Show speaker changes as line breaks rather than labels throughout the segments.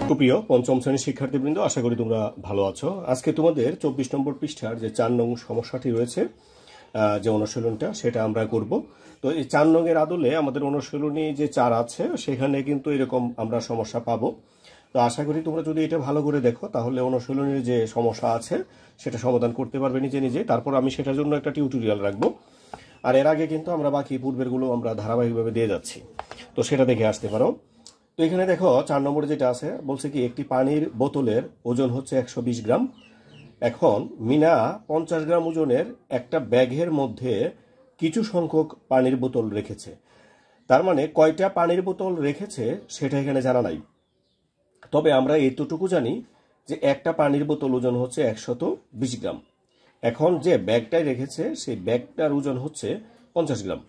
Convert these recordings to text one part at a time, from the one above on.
সুপ্রিয় পঞ্চম শ্রেণীর শিক্ষার্থীবৃন্দ, আশা করি তোমরা ভালো আছো। আজকে তোমাদের 24 নম্বর পৃষ্ঠার যে 4 নং সমস্যাটি রয়েছে, যে অনুশীলনটা, সেটা আমরা করব। তো এই 4 নংয়ের আদলে আমাদের অনুশীলনী যে 4 আছে সেখানে কিন্তু এরকম আমরা সমস্যা পাবো। তো আশা করি তোমরা যদি এটা ভালো করে দেখো তাহলে অনুশীলনীর যে সমস্যা আছে সেটা সমাধান করতে পারবে নিজে নিজে। তারপর আমি সেটার জন্য একটা টিউটোরিয়াল রাখবো। আর এর আগে কিন্তু আমরা বাকি পূর্বেরগুলো আমরা ধারাবাহিকভাবে দিয়ে যাচ্ছি, তো সেটা দেখে আসতে পারো। তো এখানে দেখো 4 নম্বরে যেটা আছে, বলছে কি একটি পানির বোতলের ওজন হচ্ছে 120 গ্রাম। এখন মিনা 50 গ্রাম ওজনের একটা ব্যাগের মধ্যে কিছু সংখ্যক পানির বোতল রেখেছে। তার মানে কয়টা পানির বোতল রেখেছে সেটা এখানে জানা নাই, তবে আমরা এতটুকু জানি যে একটা পানির বোতল ওজন হচ্ছে 120 গ্রাম। এখন যে ব্যাগটাই রেখেছে সেই ব্যাগটার ওজন হচ্ছে 50 গ্রাম।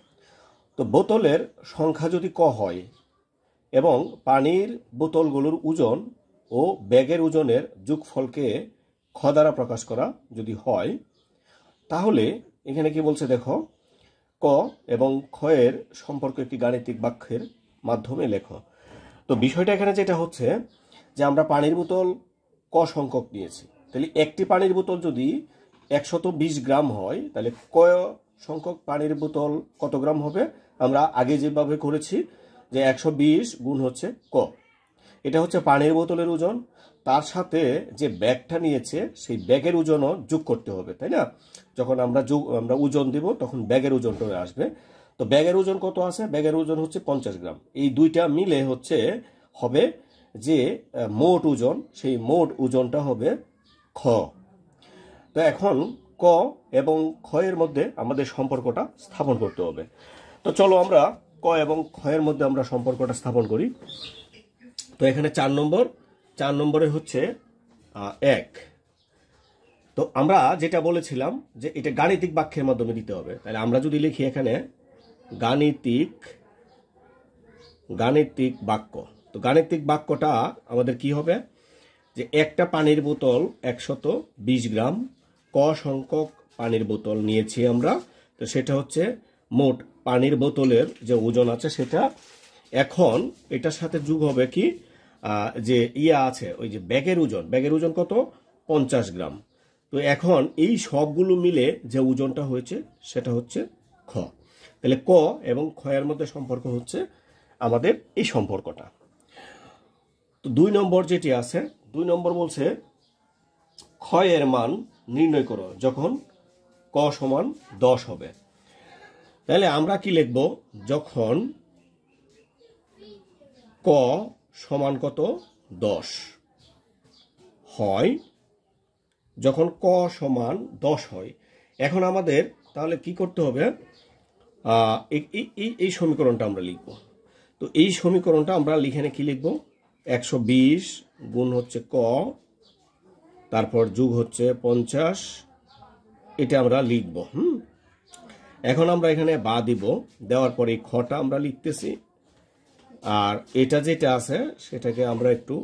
তো বোতলের সংখ্যা যদি ক হয় এবং পানির বোতলগুলোর ওজন ও ব্যাগের ওজনের যোগফলকে খ দ্বারা প্রকাশ করা যদি হয়, তাহলে এখানে কি বলছে দেখো, ক এবং খ এর সম্পর্ক একটি গাণিতিক বাক্যের মাধ্যমে লেখো। তো বিষয়টা এখানে যেটা হচ্ছে যে আমরা পানির বোতল ক সংখ্যক নিয়েছি, তাহলে একটি পানির বোতল যদি 120 গ্রাম হয় তাহলে ক সংখ্যক পানির বোতল কত গ্রাম হবে? আমরা আগে যেভাবে করেছি যে 120 গুণ হচ্ছে ক, এটা হচ্ছে পানির বোতলের ওজন, তার সাথে যে ব্যাগটা নিয়েছে সেই ব্যাগের ওজনও যোগ করতে হবে, তাই না? যখন আমরা ওজন দিব তখন ব্যাগের ওজনটা আসবে। তো ব্যাগের ওজন কত আছে? ব্যাগের ওজন হচ্ছে 50 গ্রাম। এই দুইটা মিলে হবে যে মোট ওজন, সেই মোট ওজনটা হবে খ। তো এখন ক এবং খ এর মধ্যে আমাদের সম্পর্কটা স্থাপন করতে হবে। তো চলো আমরা ক এবং খ এর মধ্যে আমরা সম্পর্কটা স্থাপন করি। তো এখানে 4 নম্বরে হচ্ছে 1। তো আমরা যেটা বলেছিলাম যে এটা গাণিতিক বাক্যের মাধ্যমে দিতে হবে, তাহলে আমরা যদি লিখি এখানে গাণিতিক বাক্য, তো গাণিতিক বাক্যটা আমাদের কি হবে যে একটা পানির বোতল 120 গ্রাম, ক সংখ্যক পানির বোতল নিয়েছি আমরা, তো সেটা হচ্ছে মোট পানির বোতলের যে ওজন আছে সেটা। এখন এটার সাথে যোগ হবে কি যে আছে ওই যে ব্যাগের ওজন কত? 50 গ্রাম। তো এখন এই সবগুলো মিলে যে ওজনটা হয়েছে সেটা হচ্ছে খ। তাহলে ক এবং খ এর মধ্যে সম্পর্ক হচ্ছে আমাদের এই সম্পর্কটা। তো 2 নম্বর যেটি আছে, 2 নম্বর বলছে খ এর মান নির্ণয় করো যখন ক সমান 10 হবে। তাহলে আমরা কি লিখব? যখন ক সমান কত? 10 হয়, যখন ক সমান 10 হয়। এখন আমাদের তাহলে কি করতে হবে? এই সমীকরণটা আমরা লিখব। তো এই সমীকরণটা আমরা লিখে কি লিখব? 120 গুণ হচ্ছে ক, তারপর যোগ হচ্ছে 50, এটা আমরা লিখব। এখন আমরা এখানে বা দিব, দেওয়ার পরে এই খটা আমরা লিখতেছি, আর এটা যেটা আছে সেটাকে আমরা একটু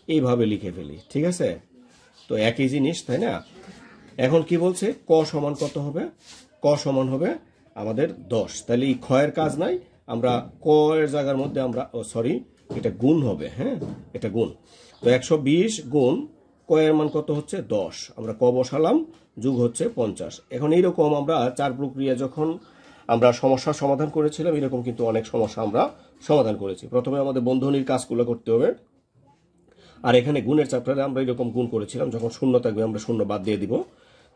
এইভাবে লিখে ফেলি, ঠিক আছে? তো একই জিনিস, তাই না? এখন কি বলছে? ক সমান কত হবে? ক সমান হবে আমাদের 10। তাহলে এই খ এর কাজ নাই, আমরা ক এর জায়গার মধ্যে আমরা এটা গুণ হবে, হ্যাঁ, এটা গুণ। তো 120 গুণ ক এর মান কত হচ্ছে? 10, আমরা ক বসালাম, যোগ হচ্ছে 50। এখন এইরকম আমরা 4 প্রক্রিয়া যখন আমরা সমস্যার সমাধান করেছিলাম, এরকম কিন্তু অনেক সমস্যা আমরা সমাধান করেছি। প্রথমে আমাদের বন্ধনীর কাজগুলো করতে হবে, আর এখানে গুণের চ্যাপ্টারে আমরা এরকম গুণ করেছিলাম, যখন শূন্য থাকবে আমরা শূন্য বাদ দিয়ে দিব।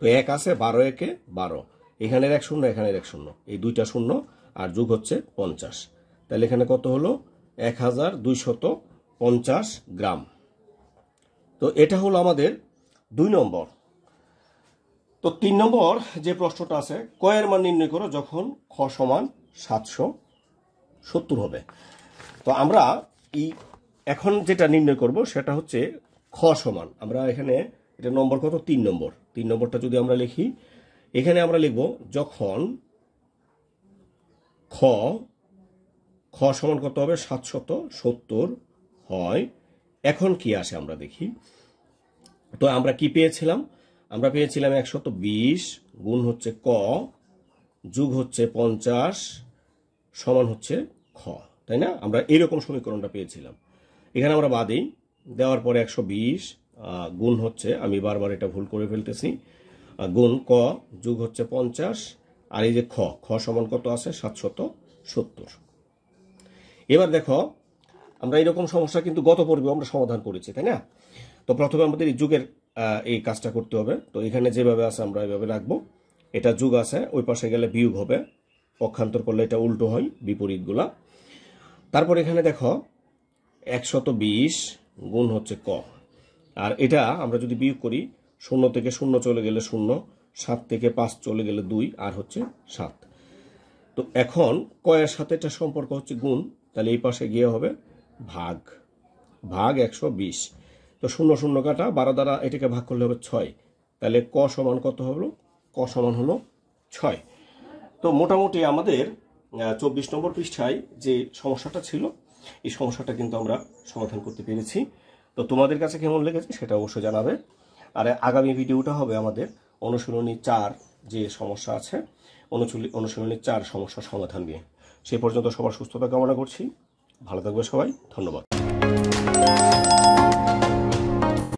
তো 1 আছে, 12 একে 12, এখানের 1 শূন্য, এখানের 1 শূন্য, এই দুইটা শূন্য, আর যোগ হচ্ছে 50। তাহলে এখানে কত হলো? 1250 গ্রাম। তো এটা হলো আমাদের 2 নম্বর। তো 3 নম্বর যে প্রশ্নটা আছে, ক এর মান নির্ণয় করো যখন খ সমান 770 হবে। তো আমরা এখন যেটা নির্ণয় করব সেটা হচ্ছে খ সমান, আমরা এখানে এটা নম্বর কত? 3 নম্বর। 3 নম্বরটা যদি আমরা লিখি, এখানে আমরা লিখব যখন খ সমান কত হবে? 770 হয়। এখন কি আসে আমরা দেখি। তো আমরা কি পেয়েছিলাম? আমরা পেয়েছিলাম 120 গুণ হচ্ছে ক, যোগ হচ্ছে 50, সমান হচ্ছে খ, তাই না? আমরা এরকম সমীকরণটা পেয়েছিলাম। এখানে আমরা বাদেই দেওয়ার পরে 120 গুণ হচ্ছে, আমি বারবার এটা ভুল করে ফেলতেছি, গুণ ক যোগ হচ্ছে 50, আর এই যে খ, খ সমান কত আছে 770। এবার দেখো আমরা এরকম সমস্যা কিন্তু গত পর্বে আমরা সমাধান করেছি, তাই না? তো প্রথমে আমাদের এই যুগের এই কাজটা করতে হবে। তো এখানে যেভাবে আছে আমরা এইভাবে রাখবো, এটা যুগ আছে, ওই পাশে গেলে বিয়োগ হবে, পক্ষান্তর করলে এটা উল্টো হয়, বিপরীতগুলা। তারপর এখানে দেখো 120 গুণ হচ্ছে ক, আর এটা আমরা যদি বিয়োগ করি, 0 থেকে 0 চলে গেলে 0, 7 থেকে 5 চলে গেলে 2, আর হচ্ছে 7। তো এখন কয়ের সাথে এটা সম্পর্ক হচ্ছে গুণ, তাহলে এই পাশে গিয়ে হবে ভাগ, ভাগ 120। তো 0 0 কাটা, 12 দ্বারা এটাকে ভাগ করলে হবে 6, তাহলে ক সমান কত হলো? ক সমান হলো 6। তো মোটামুটি আমাদের 24 নম্বর পৃষ্ঠায় যে সমস্যাটা ছিল, এই সমস্যাটা কিন্তু আমরা সমাধান করতে পেরেছি। তো তোমাদের কাছে কেমন লেগেছে সেটা অবশ্যই জানাবে। আর আগামী ভিডিওটা হবে আমাদের অনুশীলনী 4 যে সমস্যা আছে, অনুশীলনী 4 সমস্যার সমাধান নিয়ে। সেই পর্যন্ত সবার সুস্থতা কামনা করছি। ভালো থাকবে সবাই, ধন্যবাদ।